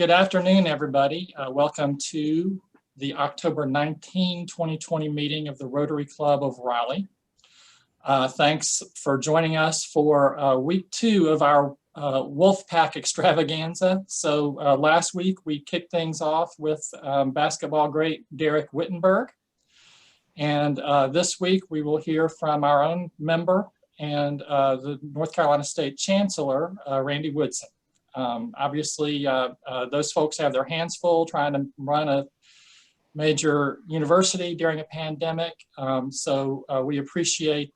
Good afternoon, everybody. Welcome to the October 19, 2020 meeting of the Rotary Club of Raleigh. Thanks for joining us for week 2 of our Wolf Pack extravaganza. So last week we kicked things off with basketball great Derek Wittenberg. And this week we will hear from our own member and the North Carolina State Chancellor, Randy Woodson. Obviously, those folks have their hands full trying to run a major university during a pandemic. So we appreciate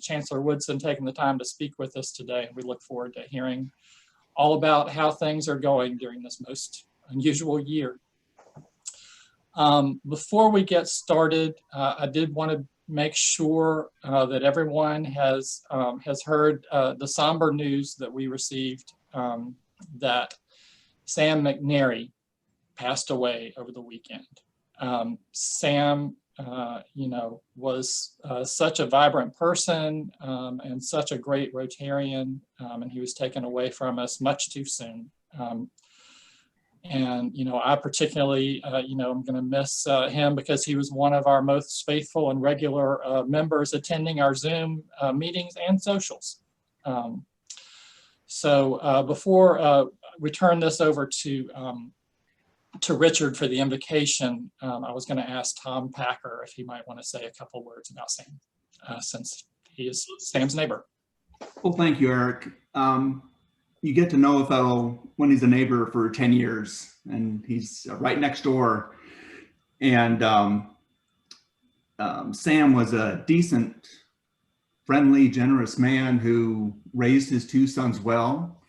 Chancellor Woodson taking the time to speak with us today. We look forward to hearing all about how things are going during this most unusual year. Before we get started, I did want to make sure that everyone has heard the somber news that we received that Sam McNairy passed away over the weekend. Sam, was such a vibrant person and such a great Rotarian, and he was taken away from us much too soon. I particularly, I'm going to miss him because he was one of our most faithful and regular members attending our Zoom meetings and socials. So before we turn this over to Richard for the invocation, I was going to ask Tom Packer if he might want to say a couple words about Sam, since he is Sam's neighbor. Well, thank you, Eric. You get to know a fellow when he's a neighbor for 10 years, and he's right next door. And Sam was a decent, friendly, generous man who raised his 2 sons well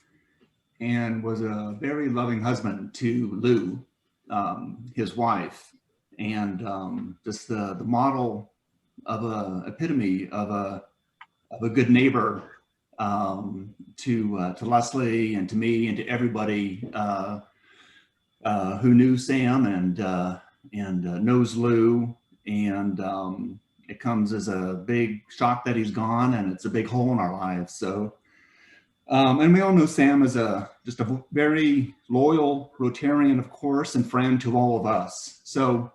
and was a very loving husband to Lou, his wife, and just the model of a epitome of a good neighbor to Leslie and to me and to everybody who knew Sam and knows Lou. And it comes as a big shock that he's gone, and it's a big hole in our lives. So, and we all know Sam as just a very loyal Rotarian, of course, and friend to all of us. So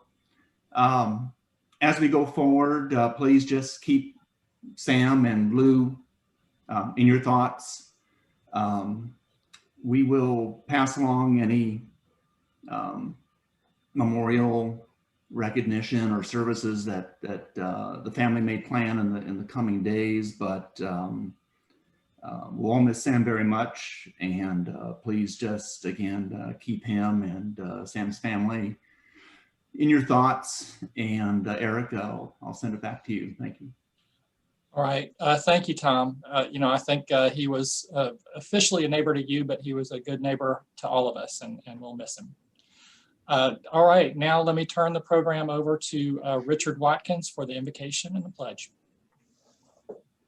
as we go forward, please just keep Sam and Lou in your thoughts. We will pass along any memorial recognition or services that the family may plan in the coming days, but we'll all miss Sam very much, and please just again keep him and Sam's family in your thoughts. And Eric, I'll send it back to you. Thank you. All right, thank you, Tom. I think he was officially a neighbor to you, but he was a good neighbor to all of us, and we'll miss him. All right, now let me turn the program over to Richard Watkins for the invocation and the pledge.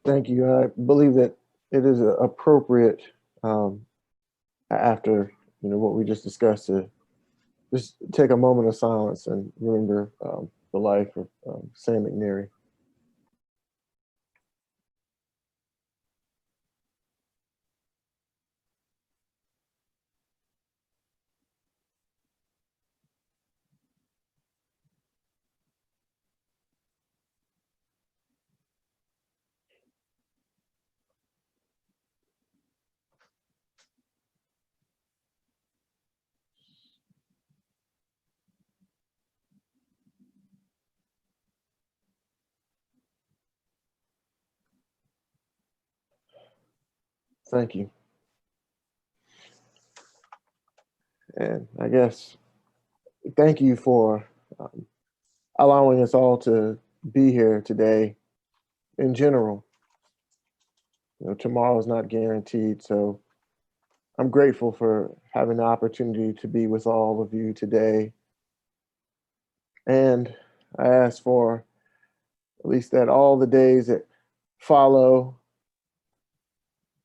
Thank you. I believe that it is appropriate after what we just discussed to just take a moment of silence and remember the life of Sam McNairy. Thank you. And I guess thank you for allowing us all to be here today. In general, tomorrow is not guaranteed, so I'm grateful for having the opportunity to be with all of you today. And I ask for at least that all the days that follow,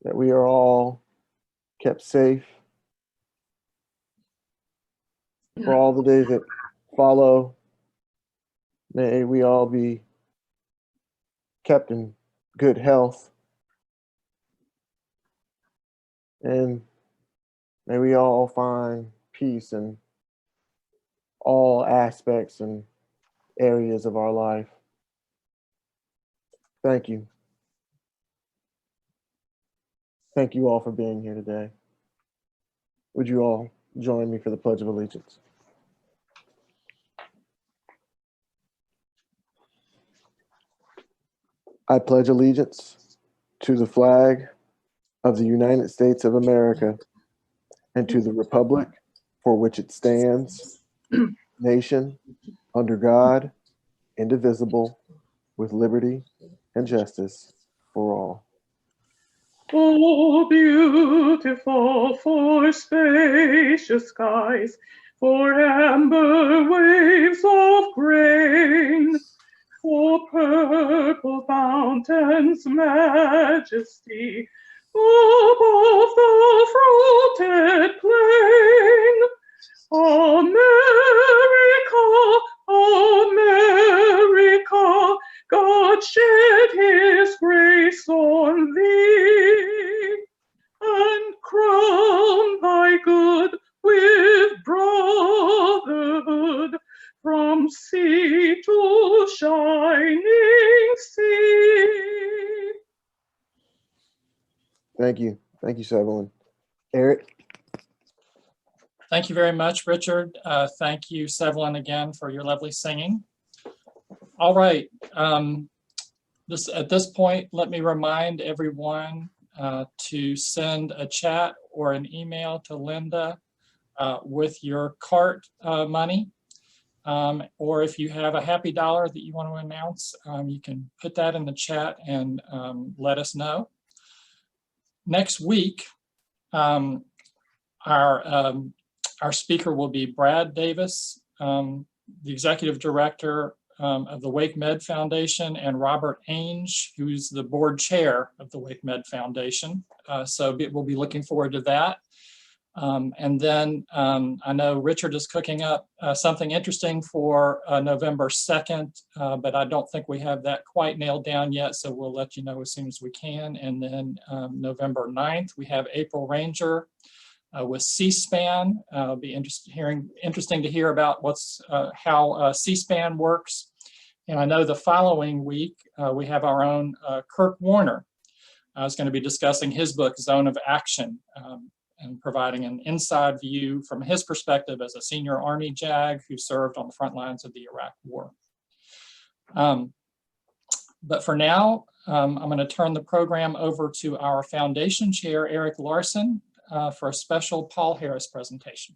that we are all kept safe. For all the days that follow, may we all be kept in good health. And may we all find peace in all aspects and areas of our life. Thank you. Thank you all for being here today. Would you all join me for the Pledge of Allegiance? I pledge allegiance to the flag of the United States of America and to the republic for which it stands, nation, under God, indivisible, with liberty and justice for all. Oh, beautiful for spacious skies, for amber waves of grain, for purple fountains' majesty above the fruited plain. America, America, God shed his grace on thee, and crown thy good with brotherhood from sea to shining sea. Thank you. Thank you, Sevelin. Eric? Thank you very much, Richard. Thank you, Sevelin, again for your lovely singing. All right. At this point, let me remind everyone to send a chat or an email to Linda with your cart money. Or if you have a happy dollar that you want to announce, you can put that in the chat and let us know. Next week, our speaker will be Brad Davis, the executive director of the Wake Med Foundation, and Robert Ainge, who's the board chair of the Wake Med Foundation. So we'll be looking forward to that. And then I know Richard is cooking up something interesting for November 2nd, but I don't think we have that quite nailed down yet, so we'll let you know as soon as we can. And then November 9th, we have April Ranger with C-SPAN. It'll be interesting to hear about how C-SPAN works. And I know the following week, we have our own Kirk Warner. Is going to be discussing his book, Zone of Action, and providing an inside view from his perspective as a senior Army JAG who served on the front lines of the Iraq War. But for now, I'm going to turn the program over to our foundation chair, Eric Larson, for a special Paul Harris presentation.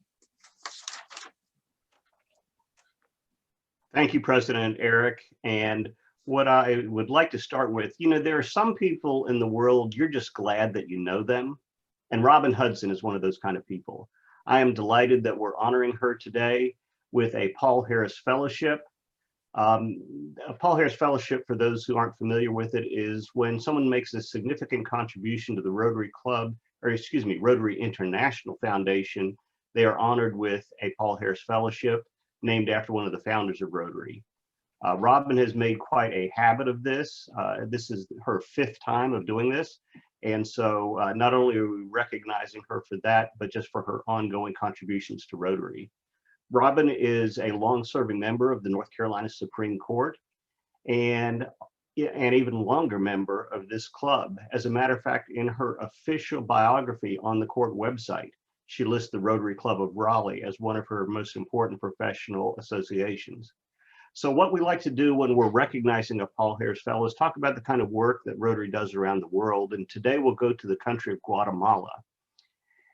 Thank you, President Eric. And what I would like to start with, there are some people in the world, you're just glad that you know them. And Robin Hudson is one of those kind of people. I am delighted that we're honoring her today with a Paul Harris Fellowship. A Paul Harris Fellowship, for those who aren't familiar with it, is when someone makes a significant contribution to the Rotary Club, or excuse me, Rotary International Foundation. They are honored with a Paul Harris Fellowship named after one of the founders of Rotary. Robin has made quite a habit of this. This is her 5th time of doing this. And so not only are we recognizing her for that, but just for her ongoing contributions to Rotary. Robin is a long-serving member of the North Carolina Supreme Court and an even longer member of this club. As a matter of fact, in her official biography on the court website, she lists the Rotary Club of Raleigh as one of her most important professional associations. So what we like to do when we're recognizing a Paul Harris Fellow is talk about the kind of work that Rotary does around the world. And today we'll go to the country of Guatemala.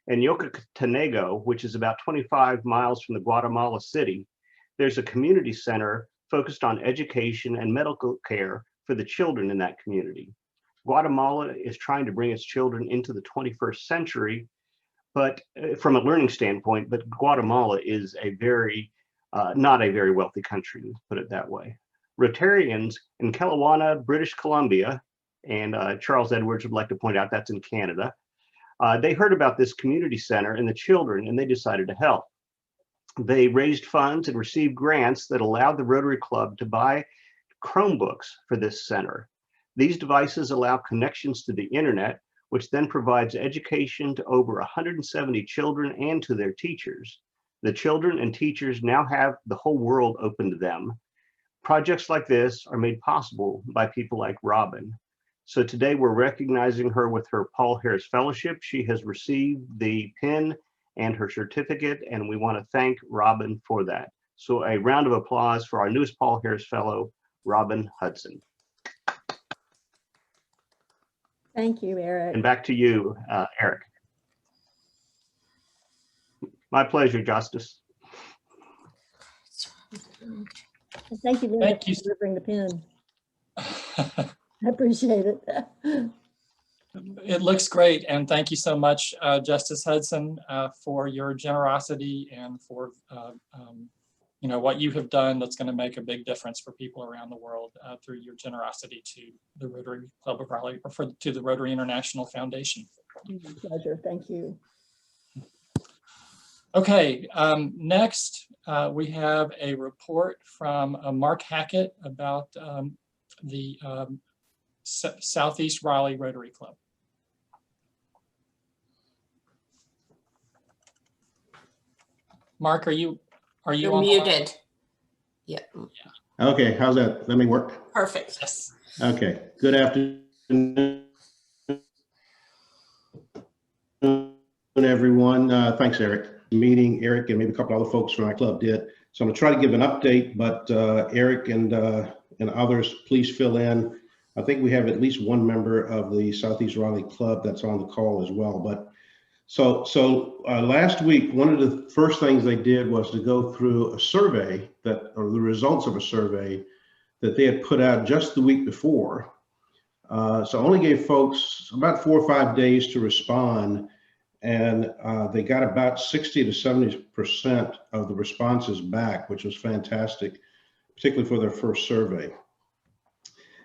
In Yocotanego, which is about 25 miles from the Guatemala city, there's a community center focused on education and medical care for the children in that community. Guatemala is trying to bring its children into the 21st century, but from a learning standpoint, but Guatemala is a very not a very wealthy country, let's put it that way. Rotarians in Kelowna, British Columbia, and Charles Edwards would like to point out that's in Canada, they heard about this community center and the children, and they decided to help. They raised funds and received grants that allowed the Rotary Club to buy Chromebooks for this center. These devices allow connections to the internet, which then provides education to over 170 children and to their teachers. The children and teachers now have the whole world open to them. Projects like this are made possible by people like Robin. So today we're recognizing her with her Paul Harris Fellowship. She has received the pin and her certificate, and we want to thank Robin for that. So a round of applause for our newest Paul Harris Fellow, Robin Hudson. Thank you, Eric. And back to you, Eric. My pleasure, Justice. And thank you very much for delivering the pin. I appreciate it. It looks great, and thank you so much, Justice Hudson, for your generosity and for what you have done. That's going to make a big difference for people around the world through your generosity to the Rotary Club of Raleigh, or to the Rotary International Foundation. My pleasure. Thank you. Okay, next we have a report from Mark Hackett about the Southeast Raleigh Rotary Club. Mark, are you You're on muted? Yeah. Okay, how's that? Let me work. Perfect. Yes. Okay, good afternoon, everyone. Thanks, Eric. Meeting Eric and maybe a couple other folks from our club did. So I'm gonna try to give an update, but Eric and others, please fill in. I think we have at least one member of the Southeast Raleigh Club that's on the call as well. But so last week, one of the first things they did was to go through a survey or the results of a survey that they had put out just the week before. So only gave folks about 4 or 5 days to respond, and they got about 60 to 70% of the responses back, which was fantastic, particularly for their first survey.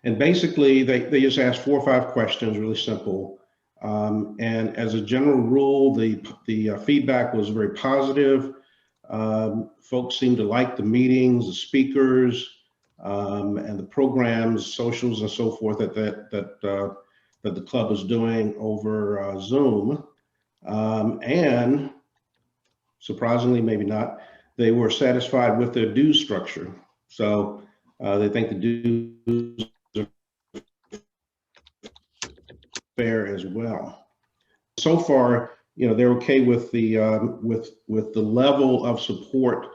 And basically, they just asked 4 or 5 questions, really simple. And as a general rule, the feedback was very positive. Folks seemed to like the meetings, the speakers, and the programs, socials, and so forth that the club is doing over Zoom. And surprisingly, maybe not, they were satisfied with their dues structure. So they think the dues are fair as well. So far, they're okay with the level of support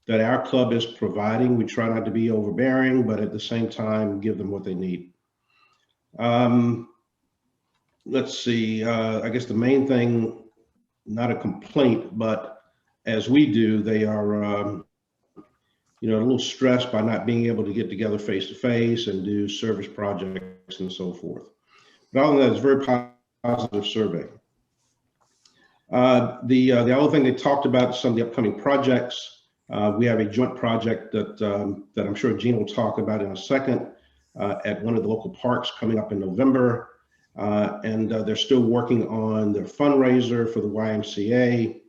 that our club is providing. We try not to be overbearing, but at the same time, give them what they need. Let's see, I guess the main thing, not a complaint, but as we do, they are, a little stressed by not being able to get together face to face and do service projects and so forth. But other than that, it's a very positive survey. The other thing they talked about, some of the upcoming projects. We have a joint project that I'm sure Gene will talk about in a second at one of the local parks coming up in November. And they're still working on their fundraiser for the YMCA.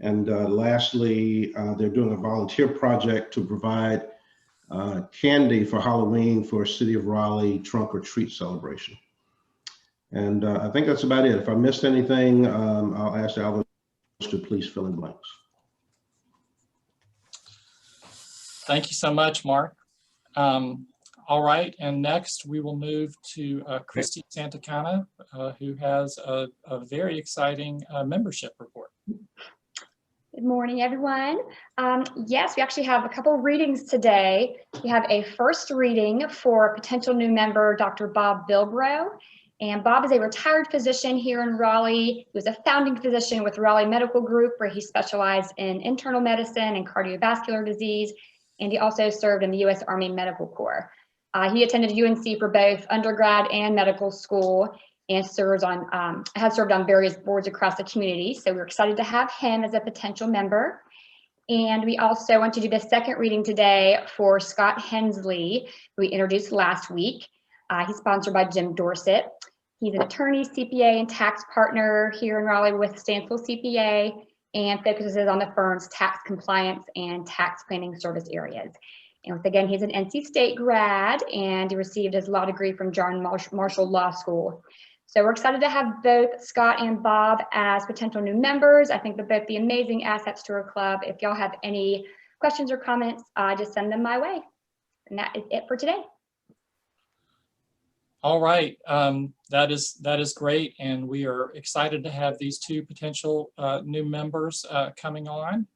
And lastly, they're doing a volunteer project to provide candy for Halloween for City of Raleigh trunk or treat celebration. And I think that's about it. If I missed anything, I'll ask the others to please fill in blanks. Thank you so much, Mark. All right, and next we will move to Christy Santacana, who has a very exciting membership report. Good morning, everyone. Yes, we actually have a couple of readings today. We have a first reading for potential new member, Dr. Bob Bilbrow. And Bob is a retired physician here in Raleigh. He was a founding physician with Raleigh Medical Group, where he specialized in internal medicine and cardiovascular disease. And he also served in the U.S. Army Medical Corps. He attended UNC for both undergrad and medical school, and has served on various boards across the community. So we're excited to have him as a potential member. And we also want to do the second reading today for Scott Hensley, who we introduced last week. He's sponsored by Jim Dorsett. He's an attorney, CPA, and tax partner here in Raleigh with Stansel CPA, and focuses on the firm's tax compliance and tax planning service areas. And once again, he's an NC State grad, and he received his law degree from John Marshall Law School. So we're excited to have both Scott and Bob as potential new members. I think they're both the amazing assets to our club. If y'all have any questions or comments, just send them my way. And that is it for today. All right, that is great, and we are excited to have these two potential new members coming on.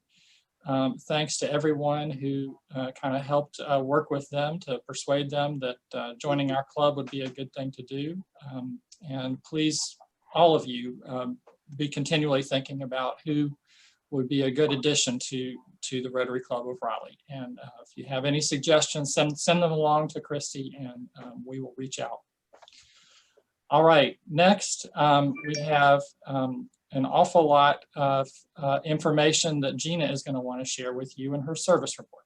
Thanks to everyone who kind of helped work with them to persuade them that joining our club would be a good thing to do. And please, all of you, be continually thinking about who would be a good addition to the Rotary Club of Raleigh. And if you have any suggestions, send them along to Christy, and we will reach out. All right, next we have an awful lot of information that Gina is going to want to share with you in her service report.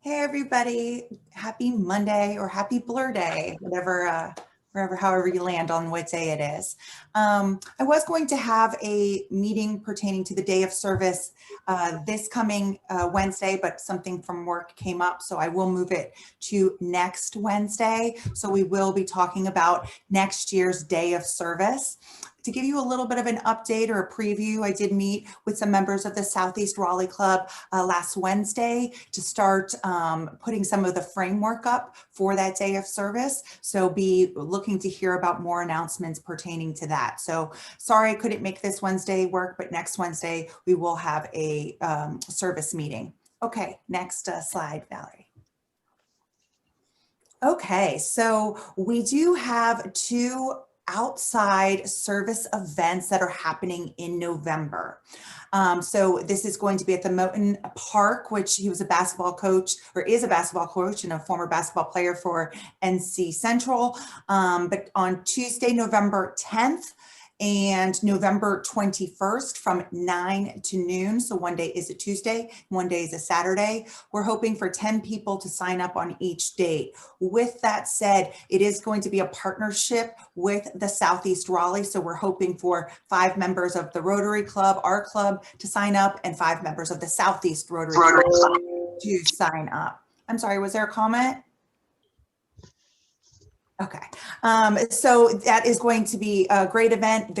Hey everybody, happy Monday or happy Blur Day, whatever, however you land on what day it is. I was going to have a meeting pertaining to the day of service this coming Wednesday, but something from work came up, so I will move it to next Wednesday. So we will be talking about next year's day of service. To give you a little bit of an update or a preview, I did meet with some members of the Southeast Raleigh Club last Wednesday to start putting some of the framework up for that day of service. So be looking to hear about more announcements pertaining to that. So sorry I couldn't make this Wednesday work, but next Wednesday we will have a service meeting. Okay, next slide, Valerie. Okay, so we do have two outside service events that are happening in November. So this is going to be at the Moton Park, which he was a basketball coach or is a basketball coach and a former basketball player for NC Central. But on Tuesday, November 10th, and November 21st from 9 to noon. So one day is a Tuesday, one day is a Saturday. We're hoping for 10 people to sign up on each date. With that said, it is going to be a partnership with the Southeast Raleigh. So we're hoping for 5 members of the Rotary Club, our club, to sign up, and 5 members of the Southeast Rotary Club to sign up. I'm sorry, was there a comment? Okay, so that is going to be a great event.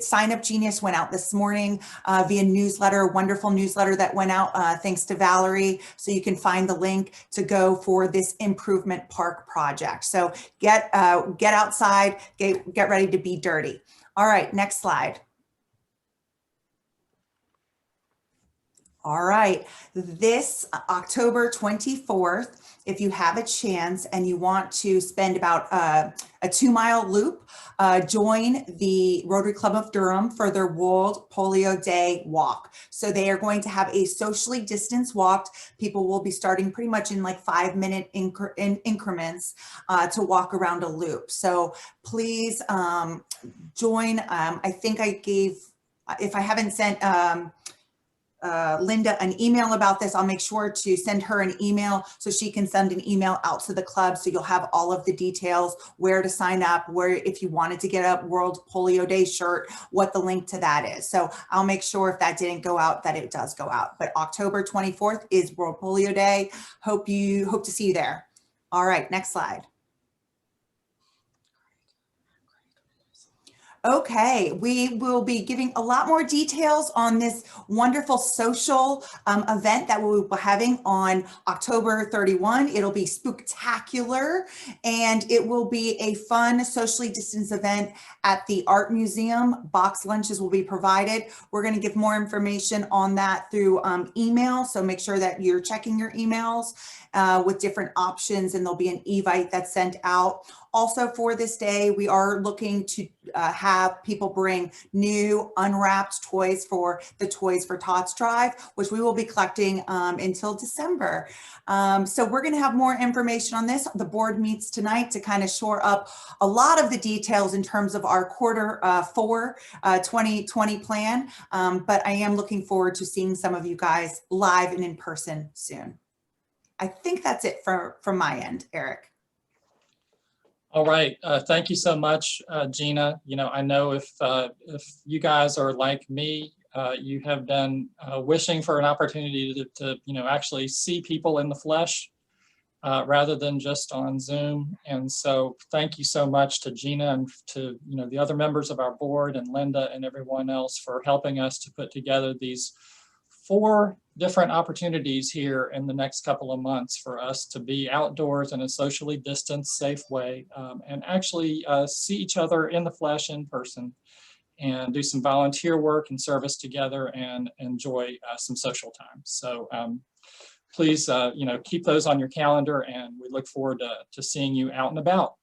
Sign Up Genius went out this morning via newsletter, wonderful newsletter that went out thanks to Valerie. So you can find the link to go for this improvement park project. So get outside, get ready to be dirty. All right, next slide. All right, this October 24th, if you have a chance and you want to spend about a 2-mile loop, join the Rotary Club of Durham for their World Polio Day walk. So they are going to have a socially distanced walk. People will be starting pretty much in like 5-minute increments to walk around a loop. So please join. I think I gave, if I haven't sent Linda an email about this, I'll make sure to send her an email so she can send an email out to the club. So you'll have all of the details, where to sign up, where if you wanted to get a World Polio Day shirt, what the link to that is. So I'll make sure if that didn't go out, that it does go out. But October 24th is World Polio Day. Hope to see you there. All right, next slide. Okay, we will be giving a lot more details on this wonderful social event that we'll be having on October 31. It'll be spooktacular, and it will be a fun, socially distanced event at the Art Museum. Box lunches will be provided. We're going to give more information on that through email, so make sure that you're checking your emails with different options, and there'll be an evite that's sent out. Also for this day, we are looking to have people bring new unwrapped toys for the Toys for Tots drive, which we will be collecting until December. So we're going to have more information on this. The board meets tonight to kind of shore up a lot of the details in terms of our quarter 4 2020 plan. But I am looking forward to seeing some of you guys live and in person soon. I think that's it from my end, Eric. All right, thank you so much, Gina. You know, I know if you guys are like me, you have been wishing for an opportunity to actually see people in the flesh. rather than just on Zoom. And so thank you so much to Gina and to the other members of our board and Linda and everyone else for helping us to put together these 4 different opportunities here in the next couple of months for us to be outdoors in a socially distanced, safe way, and actually see each other in the flesh in person and do some volunteer work and service together and enjoy some social time. So please, keep those on your calendar, and we look forward to seeing you out and about.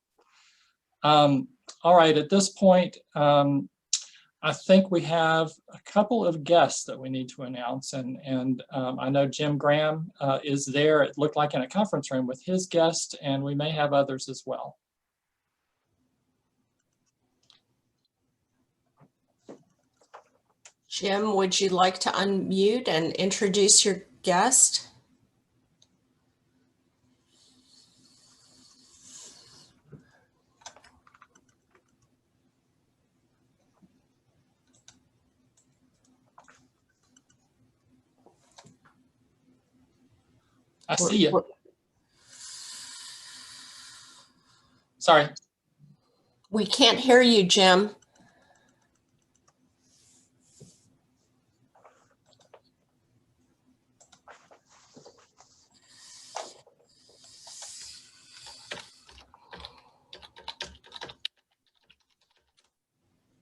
All right, at this point, I think we have a couple of guests that we need to announce, and I know Jim Graham is there. It looked like in a conference room with his guest, and we may have others as well. Jim, would you like to unmute and introduce your guest? I see you. Sorry. We can't hear you, Jim.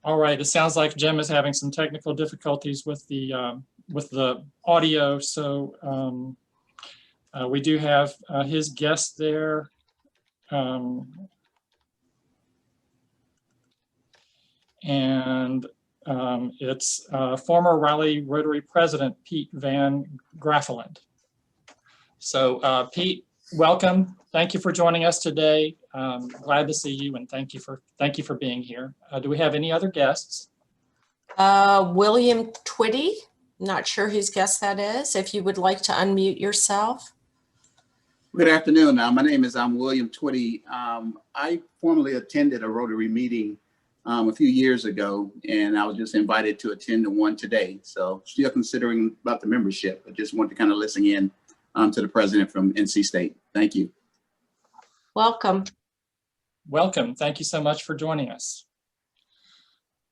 All right, it sounds like Jim is having some technical difficulties with the audio. So we do have his guest there. And it's former Raleigh Rotary President, Pete Van Graffeland. So Pete, welcome. Thank you for joining us today. Glad to see you, and thank you for being here. Do we have any other guests? William Twitty, not sure whose guest that is. If you would like to unmute yourself. Good afternoon. My name is William Twitty. I formerly attended a Rotary meeting a few years ago, and I was just invited to attend the one today. So still considering about the membership, but just want to kind of listen in to the president from NC State. Thank you. Welcome. Welcome. Thank you so much for joining us.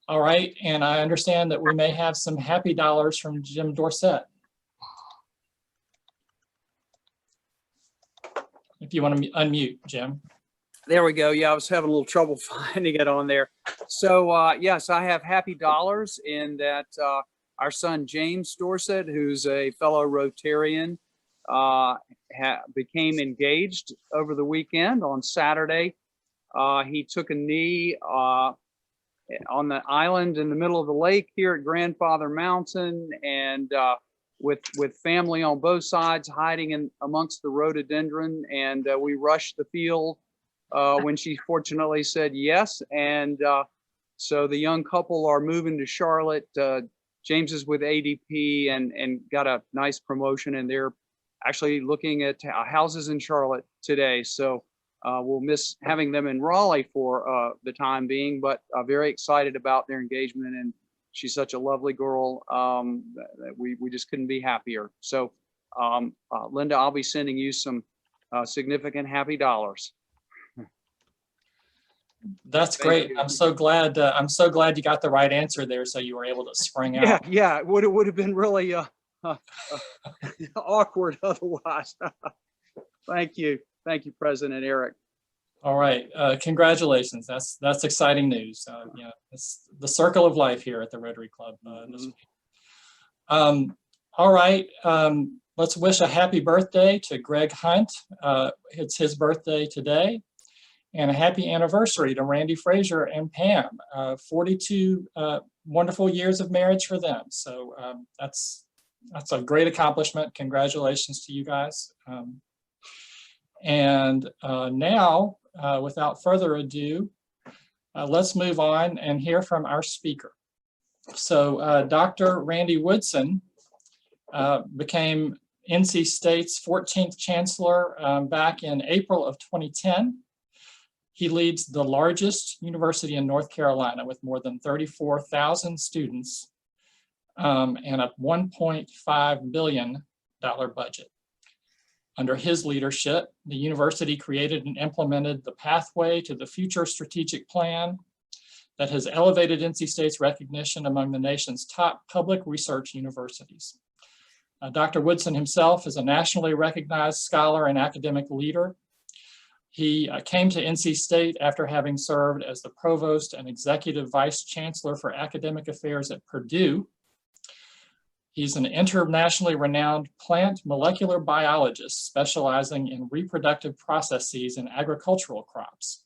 All right, and I understand that we may have some happy dollars from Jim Dorsett. If you want to unmute, Jim. There we go. Yeah, I was having a little trouble finding it on there. So yes, I have happy dollars in that our son James Dorsett, who's a fellow Rotarian, became engaged over the weekend on Saturday. He took a knee on the island in the middle of the lake here at Grandfather Mountain, and with family on both sides hiding in amongst the rhododendron, and we rushed the field when she fortunately said yes. And so the young couple are moving to Charlotte. James is with ADP and got a nice promotion, and they're actually looking at houses in Charlotte today. So we'll miss having them in Raleigh for the time being, but very excited about their engagement. And she's such a lovely girl that we just couldn't be happier. So Linda, I'll be sending you some significant happy dollars. That's great. I'm so glad you got the right answer there, so you were able to spring out. Yeah, it would have been really awkward otherwise. Thank you, President Eric. All right, congratulations. That's exciting news. It's the circle of life here at the Rotary Club this week. All right, let's wish a happy birthday to Greg Hunt. It's his birthday today. And a happy anniversary to Randy Frazier and Pam, 42 wonderful years of marriage for them. So that's a great accomplishment. Congratulations to you guys. And now, without further ado, let's move on and hear from our speaker. So Dr. Randy Woodson became NC State's 14th Chancellor back in April of 2010. He leads the largest university in North Carolina with more than 34,000 students and a $1.5 billion budget. Under his leadership, the university created and implemented the pathway to the future strategic plan that has elevated NC State's recognition among the nation's top public research universities. Dr. Woodson himself is a nationally recognized scholar and academic leader. He came to NC State after having served as the provost and executive vice chancellor for academic affairs at Purdue. He's an internationally renowned plant molecular biologist specializing in reproductive processes in agricultural crops.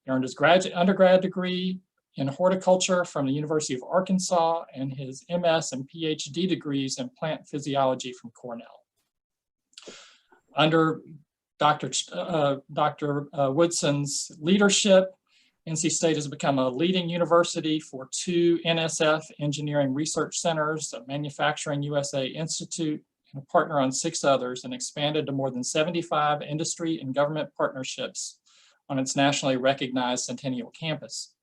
He earned his undergrad degree in horticulture from the University of Arkansas and his MS and PhD degrees in plant physiology from Cornell. Under Dr. Woodson's leadership, NC State has become a leading university for 2 NSF engineering research centers, a Manufacturing USA Institute, and a partner on 6 others, and expanded to more than 75 industry and government partnerships on its nationally recognized Centennial campus.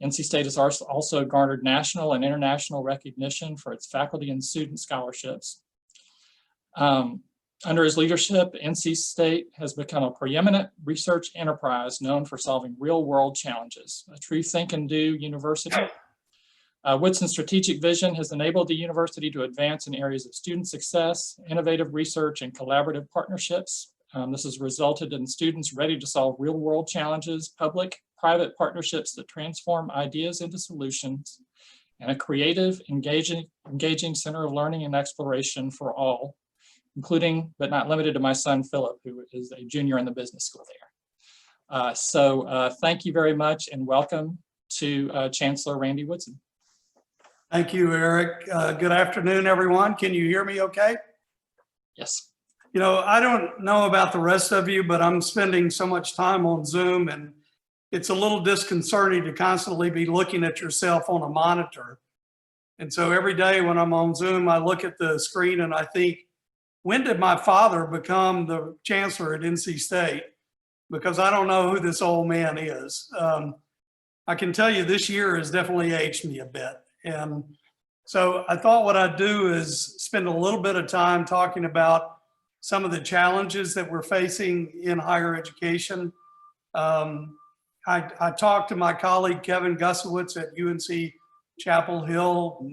NC State has also garnered national and international recognition for its faculty and student scholarships. Under his leadership, NC State has become a preeminent research enterprise known for solving real-world challenges, a true think and do university. Woodson's strategic vision has enabled the university to advance in areas of student success, innovative research, and collaborative partnerships. This has resulted in students ready to solve real-world challenges, public-private partnerships that transform ideas into solutions, and a creative, engaging center of learning and exploration for all, including but not limited to my son, Philip, who is a junior in the business school there. Thank you very much and welcome to Chancellor Randy Woodson. Thank you, Eric. Good afternoon, everyone. Can you hear me okay? Yes. You know, I don't know about the rest of you, but I'm spending so much time on Zoom and it's a little disconcerting to constantly be looking at yourself on a monitor. And so every day when I'm on Zoom, I look at the screen and I think, when did my father become the chancellor at NC State? Because I don't know who this old man is. I can tell you this year has definitely aged me a bit. And so I thought what I'd do is spend a little bit of time talking about some of the challenges that we're facing in higher education. I talked to my colleague, Kevin Gusowitz at UNC Chapel Hill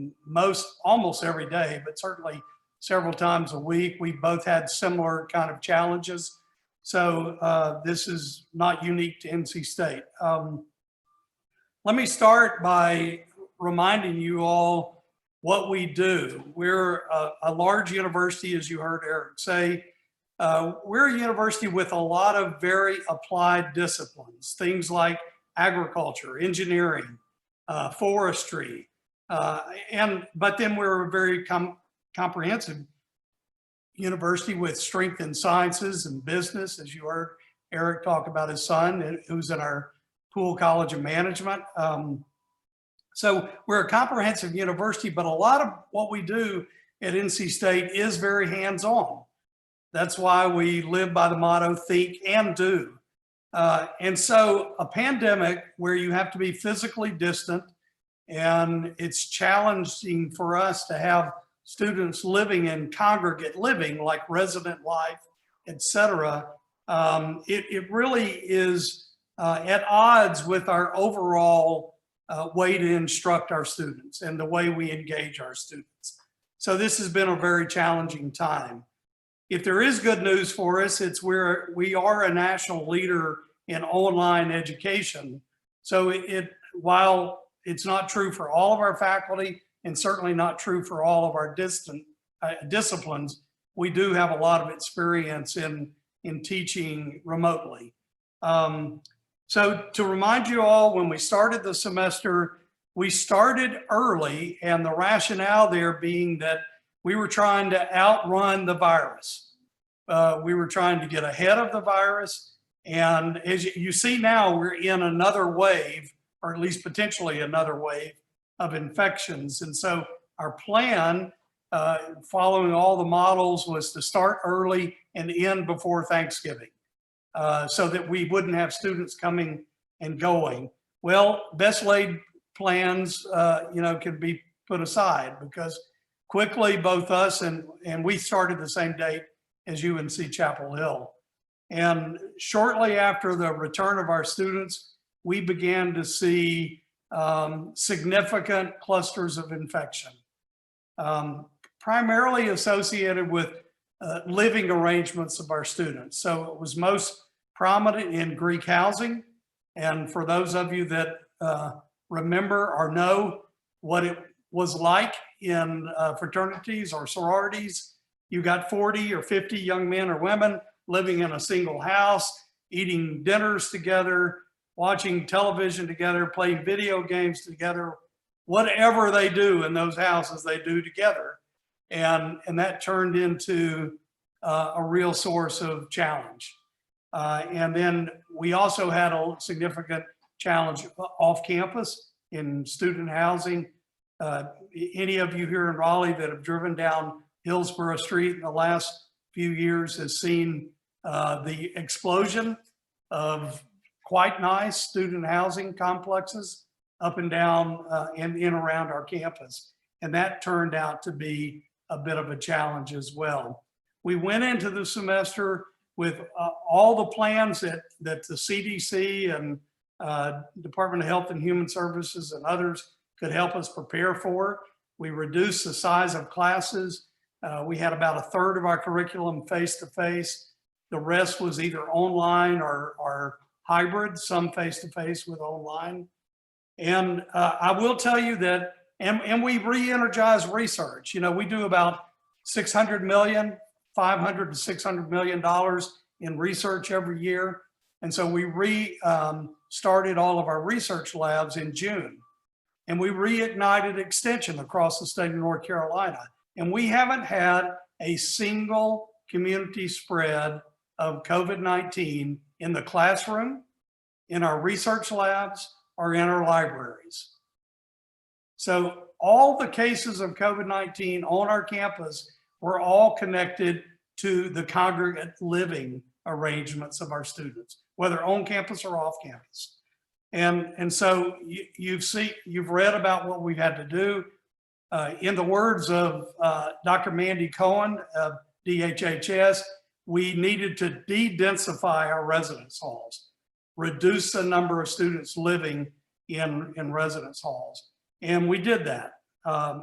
almost every day, but certainly several times a week. We both had similar kind of challenges. So this is not unique to NC State. Let me start by reminding you all what we do. We're a large university, as you heard Eric say. We're a university with a lot of very applied disciplines, things like agriculture, engineering, forestry, but then we're a very comprehensive university with strength in sciences and business, as you heard Eric talk about his son, who's in our Poole College of Management. So we're a comprehensive university, but a lot of what we do at NC State is very hands-on. That's why we live by the motto, think and do. And so a pandemic where you have to be physically distant and it's challenging for us to have students living in congregate living like resident life, et cetera, it really is at odds with our overall way to instruct our students and the way we engage our students. So this has been a very challenging time. If there is good news for us, it's we are a national leader in online education. So while it's not true for all of our faculty and certainly not true for all of our disciplines, we do have a lot of experience in teaching remotely. So to remind you all, when we started the semester, we started early, and the rationale there being that we were trying to outrun the virus. We were trying to get ahead of the virus. And as you see now, we're in another wave, or at least potentially another wave of infections. And so our plan, following all the models, was to start early and end before Thanksgiving, so that we wouldn't have students coming and going. Well, best laid plans, can be put aside because quickly both us and we started the same date as UNC Chapel Hill. And shortly after the return of our students, we began to see significant clusters of infection, primarily associated with living arrangements of our students. So it was most prominent in Greek housing. And for those of you that remember or know what it was like in fraternities or sororities, you got 40 or 50 young men or women living in a single house, eating dinners together, watching television together, playing video games together, whatever they do in those houses, they do together. And that turned into a real source of challenge. And then we also had a significant challenge off campus in student housing. Any of you here in Raleigh that have driven down Hillsborough Street in the last few years has seen the explosion of quite nice student housing complexes up and down and in around our campus. And that turned out to be a bit of a challenge as well. We went into the semester with all the plans that the CDC and Department of Health and Human Services and others could help us prepare for. We reduced the size of classes. We had about a third of our curriculum face-to-face. The rest was either online or hybrid, some face-to-face with online. And I will tell you that, and we re-energized research. You know, we do about $500 to $600 million in research every year. And so we started all of our research labs in June. And we reignited extension across the state of North Carolina. And we haven't had a single community spread of COVID-19 in the classroom, in our research labs, or in our libraries. So all the cases of COVID-19 on our campus were all connected to the congregate living arrangements of our students, whether on campus or off campus. And so you've read about what we've had to do. In the words of Dr. Mandy Cohen of DHHS, we needed to de-densify our residence halls, reduce the number of students living in residence halls. And we did that,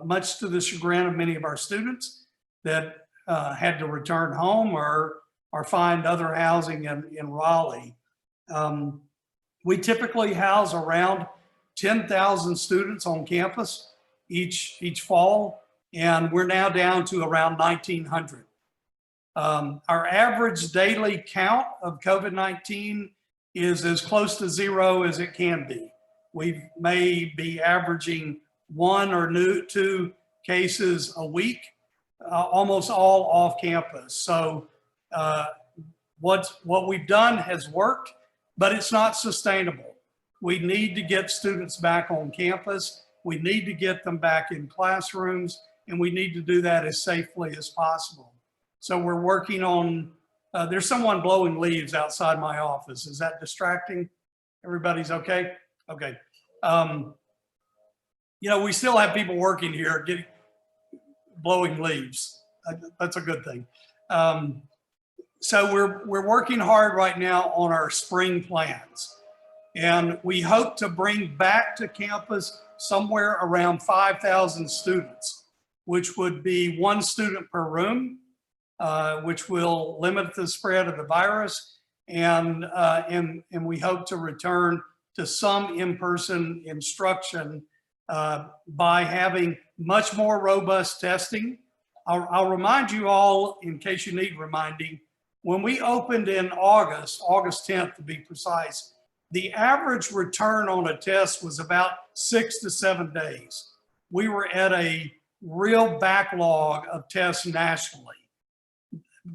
much to the chagrin of many of our students that had to return home or find other housing in Raleigh. We typically house around 10,000 students on campus each fall, and we're now down to around 1,900. Our average daily count of COVID-19 is as close to zero as it can be. We may be averaging 1 or 2 cases a week, almost all off campus. So what we've done has worked, but it's not sustainable. We need to get students back on campus. We need to get them back in classrooms, and we need to do that as safely as possible. So we're working on, there's someone blowing leaves outside my office. Is that distracting? Everybody's okay? Okay. You know, we still have people working here blowing leaves. That's a good thing. So we're working hard right now on our spring plans. And we hope to bring back to campus somewhere around 5,000 students, which would be 1 student per room, which will limit the spread of the virus. And we hope to return to some in-person instruction by having much more robust testing. I'll remind you all, in case you need reminding, when we opened in August 10th to be precise, the average return on a test was about 6 to 7 days. We were at a real backlog of tests nationally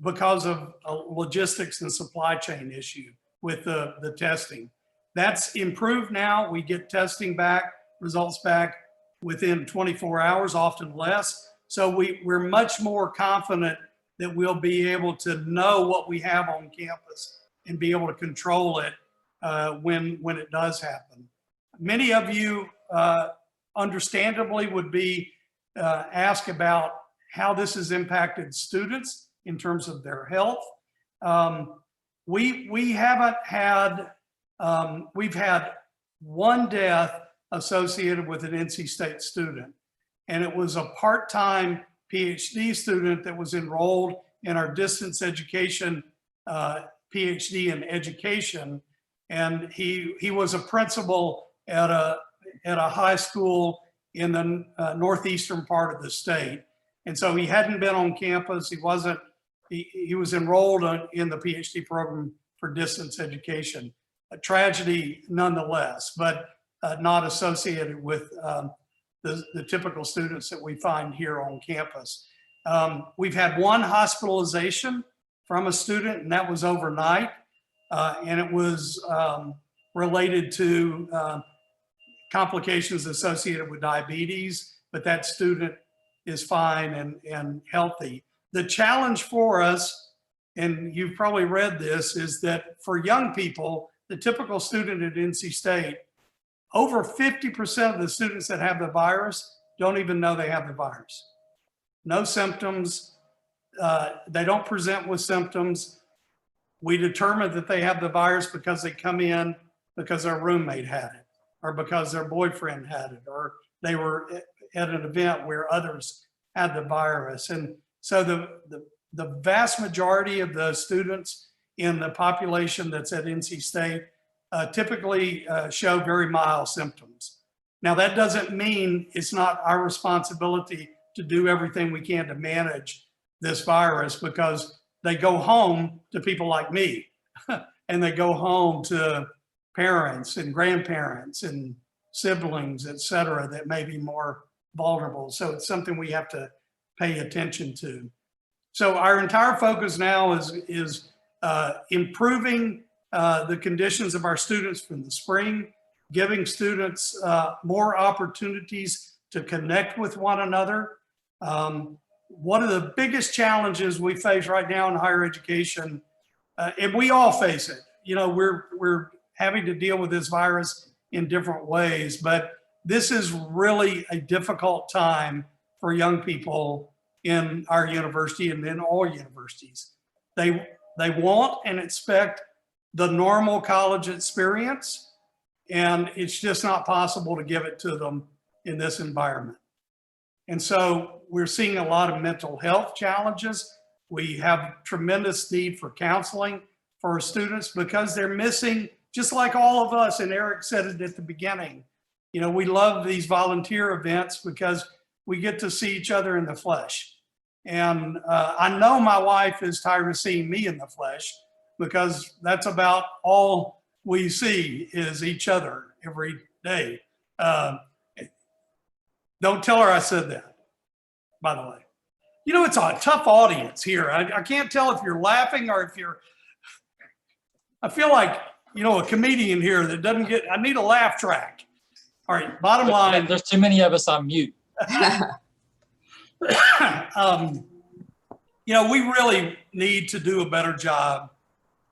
because of a logistics and supply chain issue with the testing. That's improved now. We get testing back, results back within 24 hours, often less. So we're much more confident that we'll be able to know what we have on campus and be able to control it when it does happen. Many of you understandably would be asked about how this has impacted students in terms of their health. We haven't had, we've had one death associated with an NC State student, and it was a part-time PhD student that was enrolled in our distance education PhD in education, and he was a principal at a high school in the northeastern part of the state, and so he hadn't been on campus. He wasn't. He was enrolled in the PhD program for distance education. A tragedy nonetheless, but not associated with the typical students that we find here on campus. We've had one hospitalization from a student, and that was overnight, and it was related to complications associated with diabetes, but that student is fine and healthy. The challenge for us, and you've probably read this, is that for young people, the typical student at NC State, over 50% of the students that have the virus don't even know they have the virus. No symptoms, they don't present with symptoms. We determine that they have the virus because they come in because their roommate had it, or because their boyfriend had it, or they were at an event where others had the virus. And so the vast majority of the students in the population that's at NC State typically show very mild symptoms. Now, that doesn't mean it's not our responsibility to do everything we can to manage this virus, because they go home to people like me, and they go home to parents and grandparents and siblings, et cetera, that may be more vulnerable. So it's something we have to pay attention to. So our entire focus now is improving the conditions of our students from the spring, giving students more opportunities to connect with one another. One of the biggest challenges we face right now in higher education, and we all face it, you know, we're having to deal with this virus in different ways, but this is really a difficult time for young people in our university and in all universities. They want and expect the normal college experience, and it's just not possible to give it to them in this environment. And so we're seeing a lot of mental health challenges. We have tremendous need for counseling for our students because they're missing, just like all of us, and Eric said it at the beginning, you know, we love these volunteer events because we get to see each other in the flesh. And I know my wife is tired of seeing me in the flesh, because that's about all we see is each other every day. Don't tell her I said that, by the way. You know, it's a tough audience here. I can't tell if you're laughing or if you're, I feel like, you know, a comedian here that doesn't get, I need a laugh track. All right, bottom line. There's too many of us on mute. You know, we really need to do a better job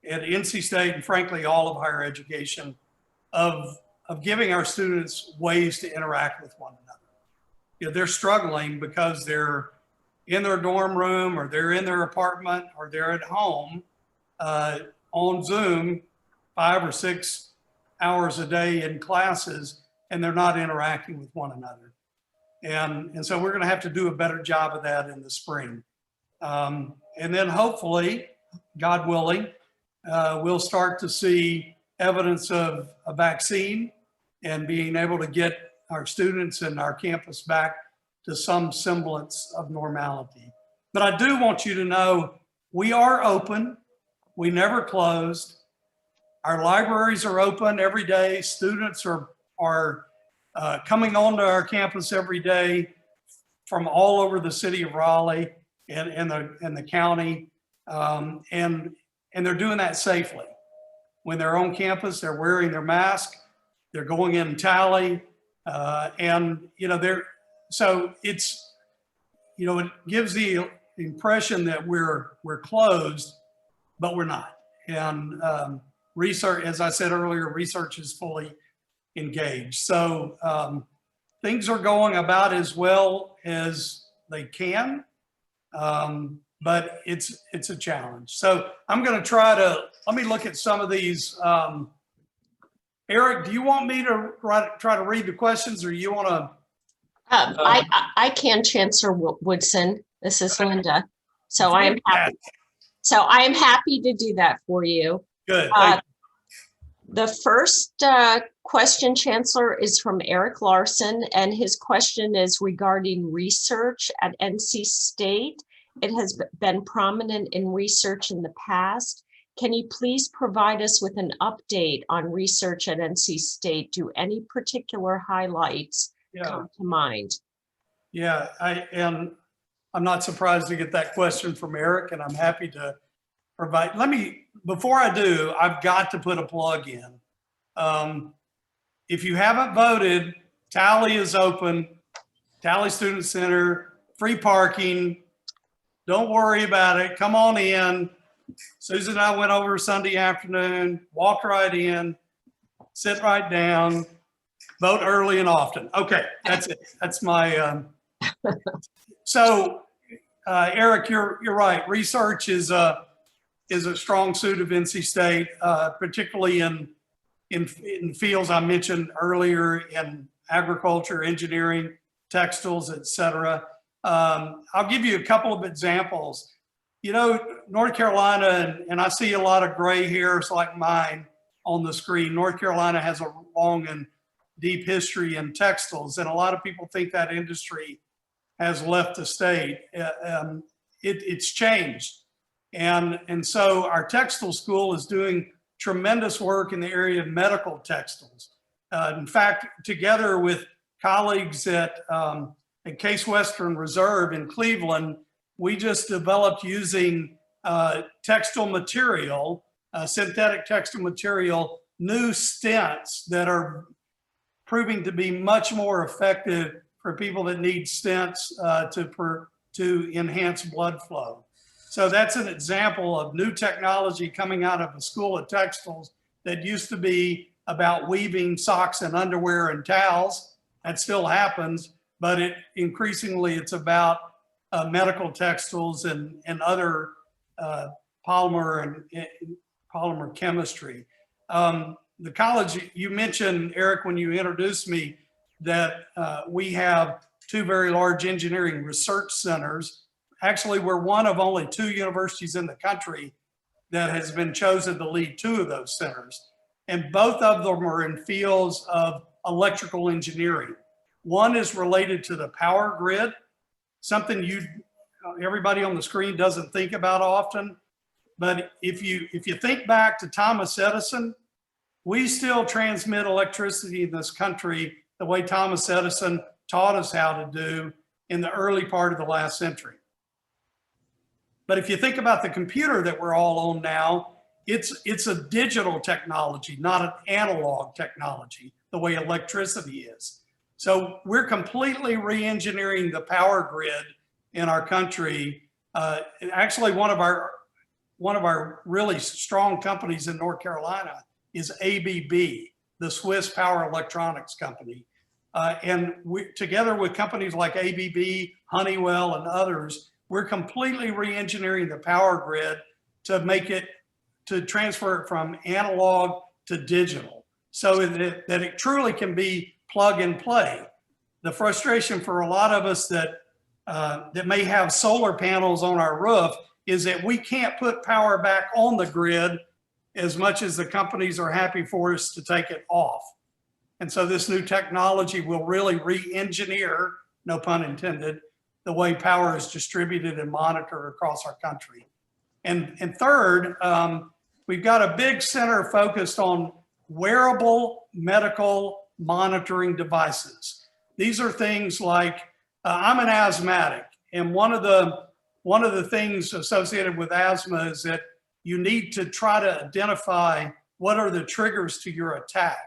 at NC State, and frankly, all of higher education, of giving our students ways to interact with one another. You know, they're struggling because they're in their dorm room, or they're in their apartment, or they're at home on Zoom 5 or 6 hours a day in classes, and they're not interacting with one another. And so we're going to have to do a better job of that in the spring. And then hopefully, God willing, we'll start to see evidence of a vaccine and being able to get our students and our campus back to some semblance of normality. But I do want you to know we are open. We never closed. Our libraries are open every day. Students are coming onto our campus every day from all over the city of Raleigh and the county, and they're doing that safely. When they're on campus, they're wearing their mask, they're going in tally, and you know, so it's, you know, it gives the impression that we're closed, but we're not. And research, as I said earlier, research is fully engaged. So things are going about as well as they can. but it's a challenge. So I'm going to try to, let me look at some of these. Eric, do you want me to try to read the questions, or you want to? I can, Chancellor Woodson. This is Linda. So I am happy. So I am happy to do that for you. Good. Thank you. The first question, Chancellor, is from Eric Larson, and his question is regarding research at NC State. It has been prominent in research in the past. Can you please provide us with an update on research at NC State? Do any particular highlights come to mind? Yeah, I'm not surprised to get that question from Eric, and I'm happy to provide. Before I do, I've got to put a plug in. If you haven't voted, Tally is open, Tally Student Center, free parking. Don't worry about it. Come on in. Susan and I went over Sunday afternoon, walked right in, sit right down, vote early and often. Okay, that's it. That's my, so Eric, you're right. Research is a strong suit of NC State, particularly in fields I mentioned earlier, in agriculture, engineering, textiles, et cetera. I'll give you a couple of examples. You know, North Carolina, and I see a lot of gray hairs like mine on the screen. North Carolina has a long and deep history in textiles, and a lot of people think that industry has left the state. It's changed. And so our textile school is doing tremendous work in the area of medical textiles. In fact, together with colleagues at Case Western Reserve in Cleveland, we just developed using textile material, synthetic textile material, new stents that are proving to be much more effective for people that need stents to enhance blood flow. So that's an example of new technology coming out of the School of Textiles that used to be about weaving socks and underwear and towels. That still happens, but increasingly it's about medical textiles and other polymer and polymer chemistry. The college, you mentioned, Eric, when you introduced me, that we have two very large engineering research centers. Actually, we're one of only 2 universities in the country that has been chosen to lead 2 of those centers. And both of them are in fields of electrical engineering. One is related to the power grid, something everybody on the screen doesn't think about often. But if you think back to Thomas Edison, we still transmit electricity in this country the way Thomas Edison taught us how to do in the early part of the last century. But if you think about the computer that we're all on now, it's a digital technology, not an analog technology, the way electricity is. So we're completely re-engineering the power grid in our country. Actually, one of our really strong companies in North Carolina is ABB, the Swiss power electronics company. And together with companies like ABB, Honeywell, and others, we're completely re-engineering the power grid to transfer it from analog to digital, so that it truly can be plug and play. The frustration for a lot of us that may have solar panels on our roof is that we can't put power back on the grid as much as the companies are happy for us to take it off. And so this new technology will really re-engineer, no pun intended, the way power is distributed and monitored across our country. And third, we've got a big center focused on wearable medical monitoring devices. These are things like, I'm an asthmatic, and one of the things associated with asthma is that you need to try to identify what are the triggers to your attack.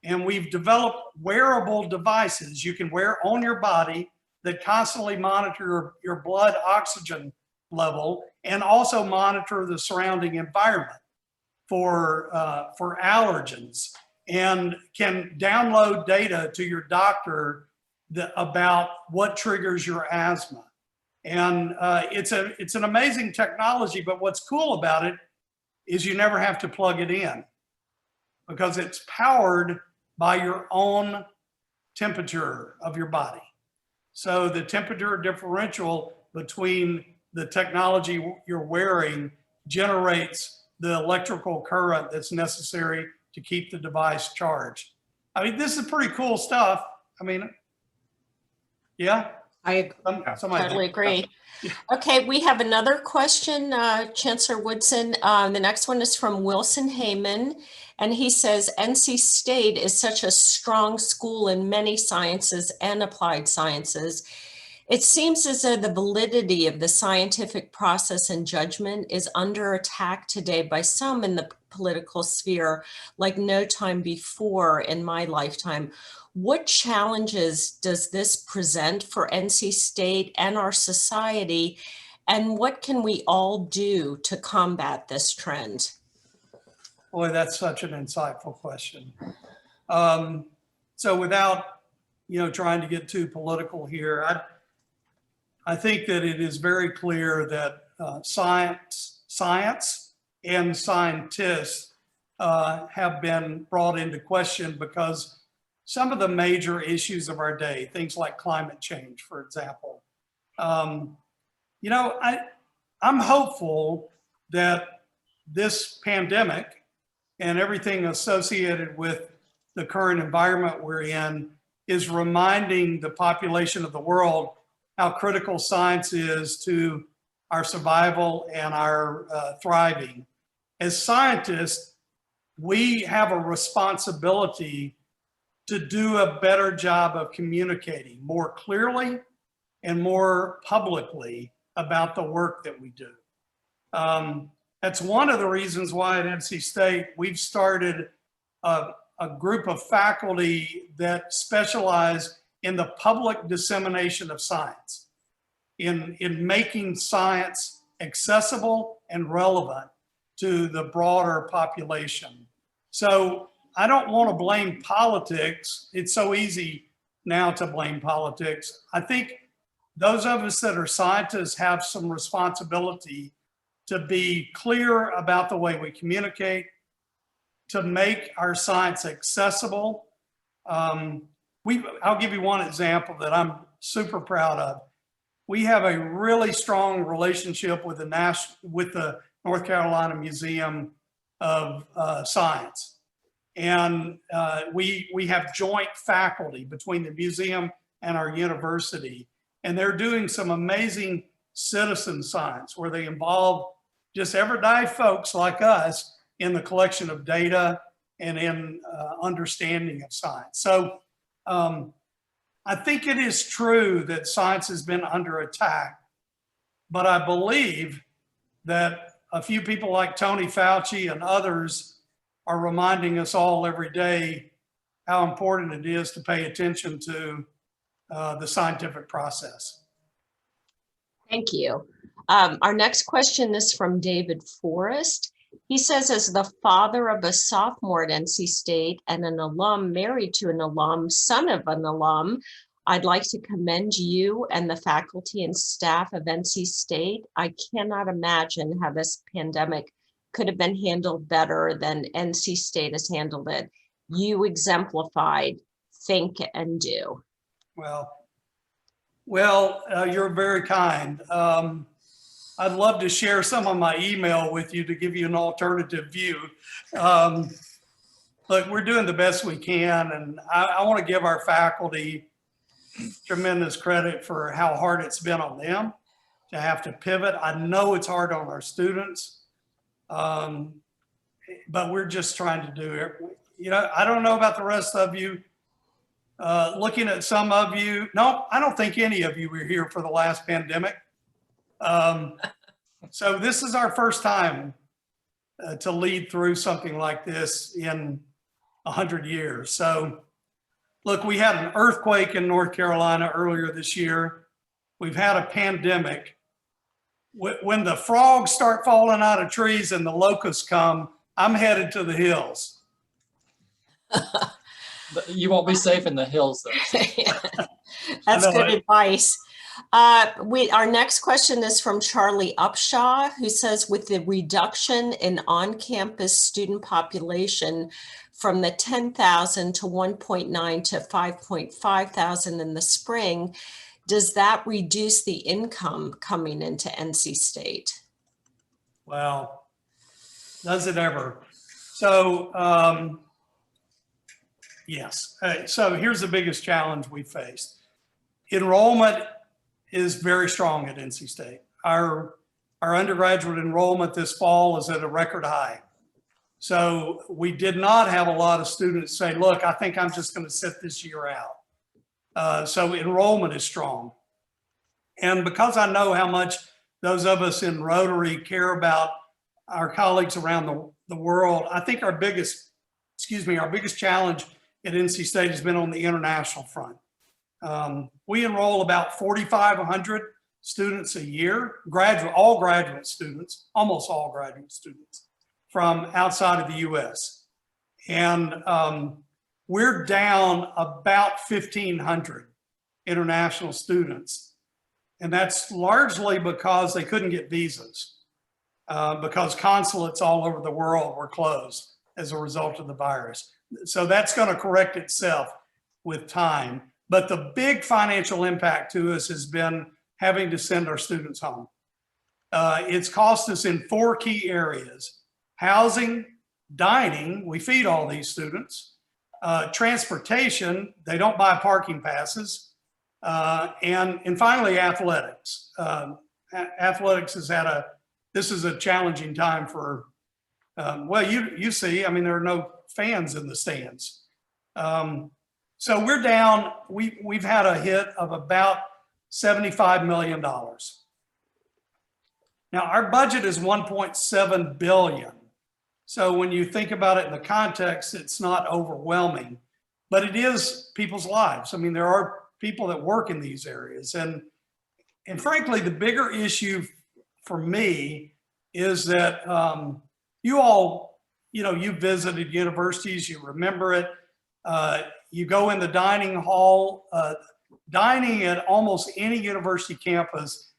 And we've developed wearable devices you can wear on your body that constantly monitor your blood oxygen level and also monitor the surrounding environment for allergens, and can download data to your doctor about what triggers your asthma. And it's an amazing technology, but what's cool about it is you never have to plug it in because it's powered by your own temperature of your body. So the temperature differential between the technology you're wearing generates the electrical current that's necessary to keep the device charged. I mean, this is pretty cool stuff. I mean, yeah. I Somebody totally think- agree. Yeah. Okay, we have another question, Chancellor Woodson. The next one is from Wilson Heyman, and he says, NC State is such a strong school in many sciences and applied sciences. It seems as though the validity of the scientific process and judgment is under attack today by some in the political sphere, like no time before in my lifetime. What challenges does this present for NC State and our society? And what can we all do to combat this trend? Boy, that's such an insightful question. So without, trying to get too political here, I think that it is very clear that science and scientists have been brought into question because some of the major issues of our day, things like climate change, for example. I'm hopeful that this pandemic and everything associated with the current environment we're in is reminding the population of the world how critical science is to our survival and our thriving. As scientists, we have a responsibility to do a better job of communicating more clearly and more publicly about the work that we do. That's one of the reasons why at NC State we've started a group of faculty that specialize in the public dissemination of science, in making science accessible and relevant to the broader population. So I don't want to blame politics. It's so easy now to blame politics. I think those of us that are scientists have some responsibility to be clear about the way we communicate, to make our science accessible. I'll give you one example that I'm super proud of. We have a really strong relationship with the North Carolina Museum of Science. And we have joint faculty between the museum and our university. And they're doing some amazing citizen science where they involve just everyday folks like us in the collection of data and in understanding of science. So I think it is true that science has been under attack, but I believe that a few people like Tony Fauci and others are reminding us all every day how important it is to pay attention to the scientific process. Thank you. Our next question is from David Forrest. He says, as the father of a sophomore at NC State and an alum married to an alum, son of an alum, I'd like to commend you and the faculty and staff of NC State. I cannot imagine how this pandemic could have been handled better than NC State has handled it. You exemplified think and do. Well, you're very kind. I'd love to share some of my email with you to give you an alternative view. Look, we're doing the best we can, and I want to give our faculty tremendous credit for how hard it's been on them to have to pivot. I know it's hard on our students, but we're just trying to do it. I don't know about the rest of you. Looking at some of you, no, I don't think any of you were here for the last pandemic. So this is our first time to lead through something like this in 100 years. So look, we had an earthquake in North Carolina earlier this year. We've had a pandemic. When the frogs start falling out of trees and the locusts come, I'm headed to the hills. You won't be safe in the hills, though. That's good advice. Our next question is from Charlie Upshaw, who says, with the reduction in on-campus student population from the 10,000 to 1.9 to 5.5 thousand in the spring, does that reduce the income coming into NC State? Well, does it ever? So, yes. So here's the biggest challenge we faced. Enrollment is very strong at NC State. Our undergraduate enrollment this fall is at a record high. So we did not have a lot of students say, look, I think I'm just going to sit this year out. So enrollment is strong. And because I know how much those of us in Rotary care about our colleagues around the world, I think our biggest challenge at NC State has been on the international front. We enroll about 4,500 students a year, all graduate students, almost all graduate students from outside of the US. And we're down about 1,500 international students. And that's largely because they couldn't get visas, because consulates all over the world were closed as a result of the virus. So that's going to correct itself with time. But the big financial impact to us has been having to send our students home. It's cost us in 4 key areas: housing, dining, we feed all these students, transportation, they don't buy parking passes, and finally athletics. Athletics has had this is a challenging time for, well, you see, I mean, there are no fans in the stands. So we're down, we've had a hit of about $75 million. Now our budget is 1.7 billion. So when you think about it in the context, it's not overwhelming, but it is people's lives. I mean, there are people that work in these areas. And frankly, the bigger issue for me is that you all, you visited universities, you remember it. You go in the dining hall, dining at almost any university campus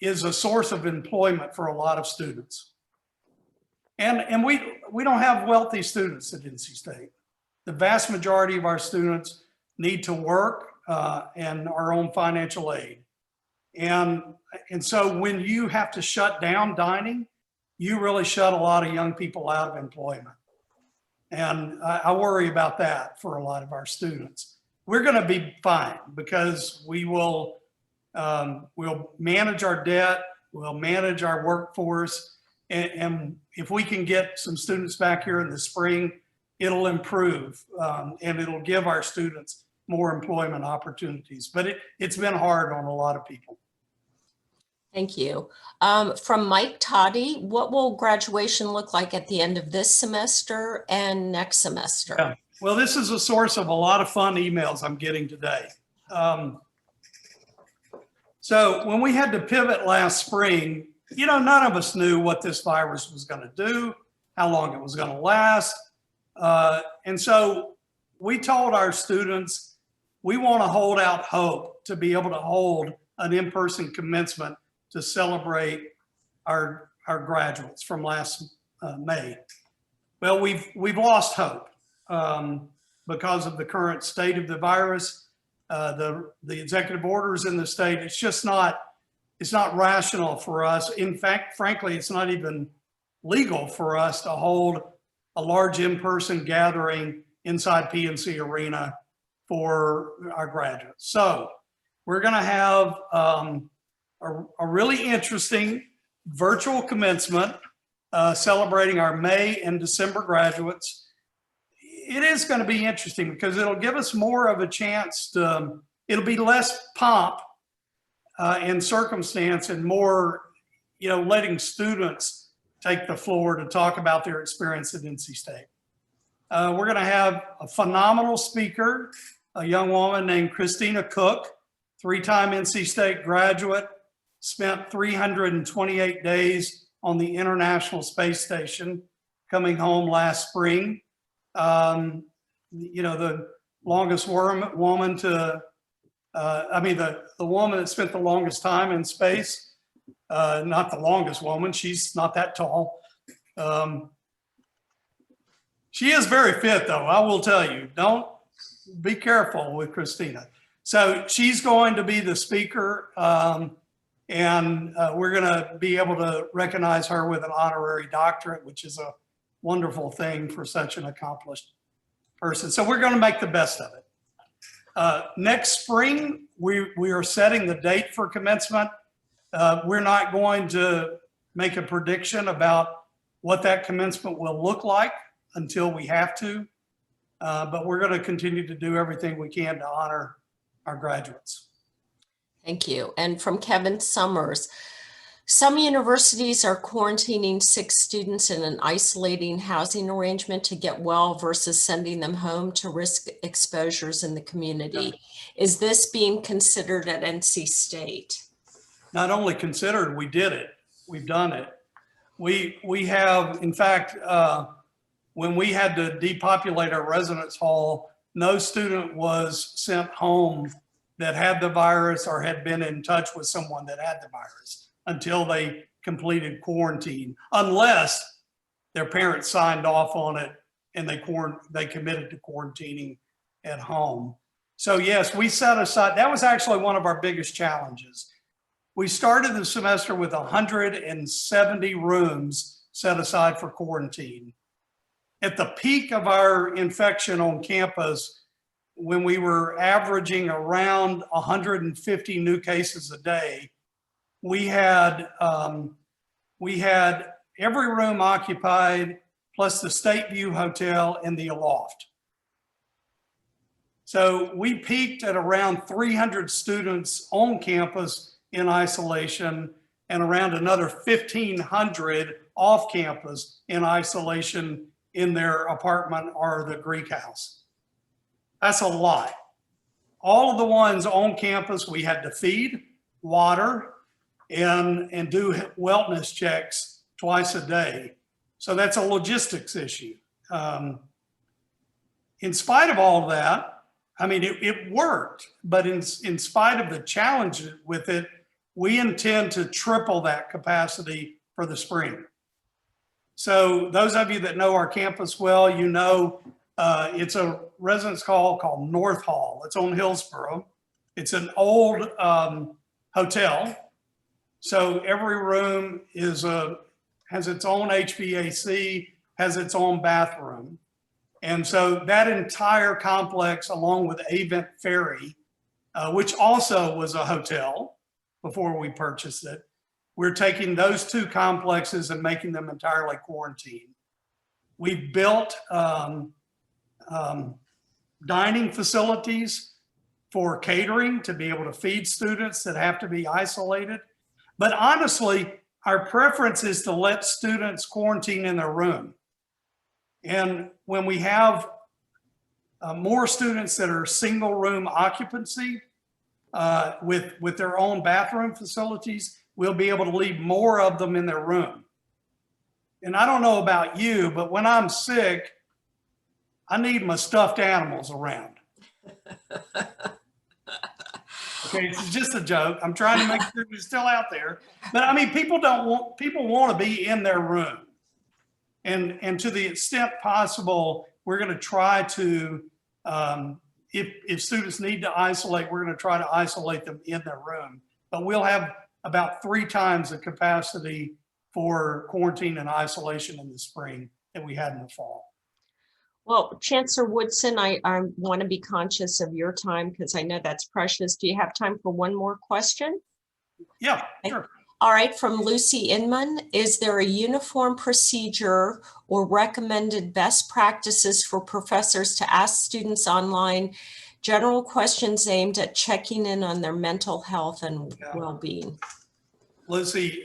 is a source of employment for a lot of students. And we don't have wealthy students at NC State. The vast majority of our students need to work and our own financial aid. And so when you have to shut down dining, you really shut a lot of young people out of employment. And I worry about that for a lot of our students. We're going to be fine because we'll manage our debt, we'll manage our workforce, and if we can get some students back here in the spring, it'll improve and it'll give our students more employment opportunities. But it's been hard on a lot of people. Thank you. From Mike Toddy, what will graduation look like at the end of this semester and next semester? Yeah. Well, this is a source of a lot of fun emails I'm getting today. So when we had to pivot last spring, none of us knew what this virus was going to do, how long it was going to last. And so we told our students, we want to hold out hope to be able to hold an in-person commencement to celebrate our graduates from last May. Well, we've lost hope because of the current state of the virus, the executive orders in the state. It's just not rational for us. In fact, frankly, it's not even legal for us to hold a large in-person gathering inside PNC Arena for our graduates. So we're going to have a really interesting virtual commencement celebrating our May and December graduates. It is going to be interesting because it'll give us more of a chance it'll be less pomp and circumstance and more, letting students take the floor to talk about their experience at NC State. We're going to have a phenomenal speaker, a young woman named Christina Cook, 3-time NC State graduate, spent 328 days on the International Space Station, coming home last spring. The longest woman to the woman that spent the longest time in space, not the longest woman, she's not that tall. She is very fit though, I will tell you. Don't be careful with Christina. So she's going to be the speaker, and we're going to be able to recognize her with an honorary doctorate, which is a wonderful thing for such an accomplished person. So we're going to make the best of it. Next spring, we are setting the date for commencement. We're not going to make a prediction about what that commencement will look like until we have to, but we're going to continue to do everything we can to honor our graduates. Thank you. And from Kevin Summers, some universities are quarantining 6 students in an isolating housing arrangement to get well versus sending them home to risk exposures in the community. Is this being considered at NC State? Not only considered, we did it. We've done it. We have, in fact, when we had to depopulate our residence hall, no student was sent home that had the virus or had been in touch with someone that had the virus until they completed quarantine, unless their parents signed off on it and they committed to quarantining at home. So yes, we set aside, that was actually one of our biggest challenges. We started the semester with 170 rooms set aside for quarantine. At the peak of our infection on campus, when we were averaging around 150 new cases a day, we had every room occupied, plus the State View Hotel and the Aloft. So we peaked at around 300 students on campus in isolation and around another 1,500 off campus in isolation in their apartment or the Greek house. That's a lot. All of the ones on campus, we had to feed, water, and do wellness checks twice a day. So that's a logistics issue. In spite of all of that, I mean, it worked, but in spite of the challenge with it, we intend to triple that capacity for the spring. So those of you that know our campus well, you know it's a residence hall called North Hall. It's on Hillsborough. It's an old hotel. So every room has its own HVAC, has its own bathroom. And so that entire complex, along with Avent Ferry, which also was a hotel before we purchased it, we're taking those 2 complexes and making them entirely quarantine. We've built dining facilities for catering to be able to feed students that have to be isolated. But honestly, our preference is to let students quarantine in their room. And when we have more students that are single room occupancy with their own bathroom facilities, we'll be able to leave more of them in their room. And I don't know about you, but when I'm sick, I need my stuffed animals around. Okay, it's just a joke. I'm trying to make sure it's still out there. But I mean, people want to be in their room. And to the extent possible, we're going to try to, if students need to isolate, we're going to try to isolate them in their room. But we'll have about 3 times the capacity for quarantine and isolation in the spring that we had in the fall. Well, Chancellor Woodson, I want to be conscious of your time because I know that's precious. Do you have time for one more question? Yeah, sure. All right, from Lucy Inman, is there a uniform procedure or recommended best practices for professors to ask students online general questions aimed at checking in on their mental health and well-being? Lucy,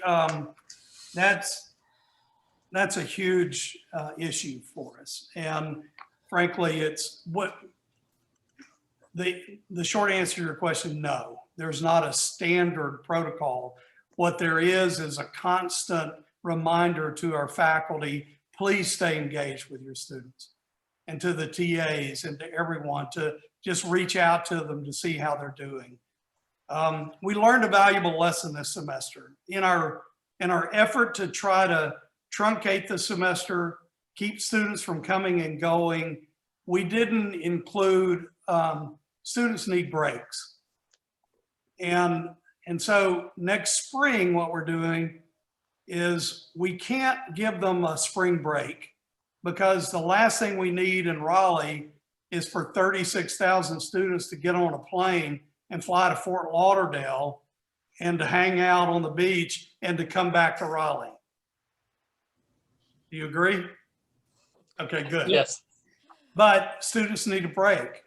that's a huge issue for us. And frankly, it's what the short answer to your question, no, there's not a standard protocol. What there is a constant reminder to our faculty, please stay engaged with your students, and to the TAs and to everyone to just reach out to them to see how they're doing. We learned a valuable lesson this semester. In our effort to try to truncate the semester, keep students from coming and going, we didn't include students need breaks. And so next spring, what we're doing is we can't give them a spring break, because the last thing we need in Raleigh is for 36,000 students to get on a plane and fly to Fort Lauderdale and to hang out on the beach and to come back to Raleigh. Do you agree? Okay, good. Yes. But students need a break.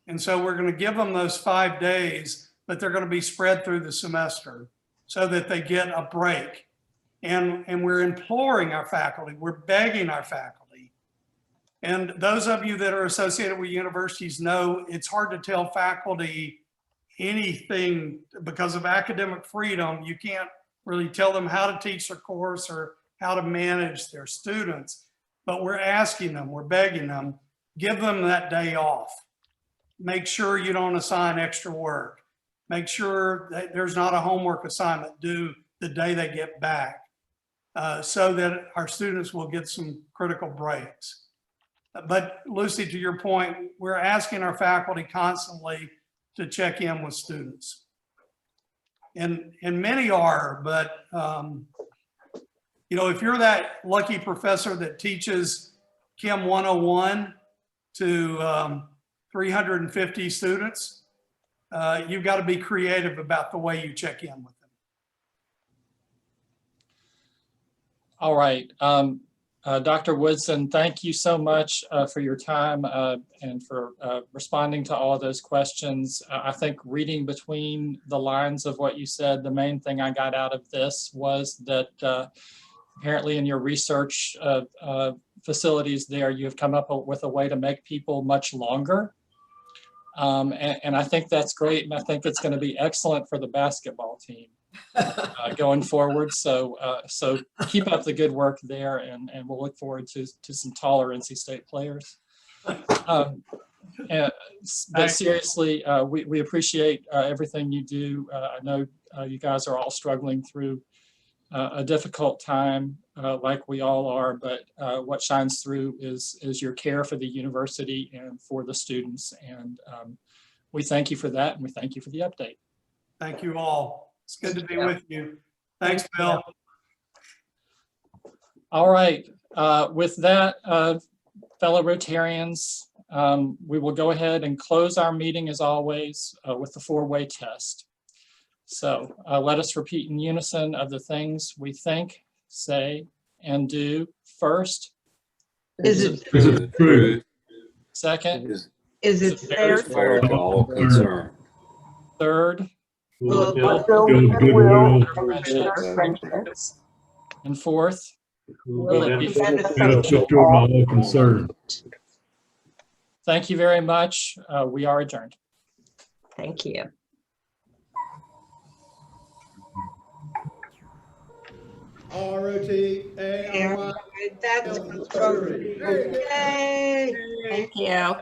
And so we're going to give them those 5 days, but they're going to be spread through the semester so that they get a break. And we're imploring our faculty, we're begging our faculty. And those of you that are associated with universities know it's hard to tell faculty anything because of academic freedom. You can't really tell them how to teach their course or how to manage their students. But we're asking them, we're begging them, give them that day off. Make sure you don't assign extra work. Make sure that there's not a homework assignment due the day they get back, so that our students will get some critical breaks. But Lucy, to your point, we're asking our faculty constantly to check in with students. And many are, but you know, if you're that lucky professor that teaches Chem 101 to 350 students, you've got to be creative about the way you check in with them. All right. Dr. Woodson, thank you so much for your time and for responding to all of those questions. I think reading between the lines of what you said, the main thing I got out of this was that apparently in your research facilities there, you have come up with a way to make people much longer. And I think that's great. And I think it's going to be excellent for the basketball team going forward. So keep up the good work there, and we'll look forward to some taller NC State players. But seriously, we appreciate everything you do. I know you guys are all struggling through a difficult time like we all are, but what shines through is your care for the university and for the students. And we thank you for that, and we thank you for the update. Thank you all. It's good to be with you. Thanks, Bill. All right. With that, fellow Rotarians, we will go ahead and close our meeting as always with the four-way test. So let us repeat in unison of the things we think, say, and do. First, is it true? Second, Is it fair to all concerned? Third, Will build goodwill and friendships. And fourth, will it be beneficial to all concerned? Thank you very much. We are adjourned. Thank you. ROTARY. That's Yay. Thank you.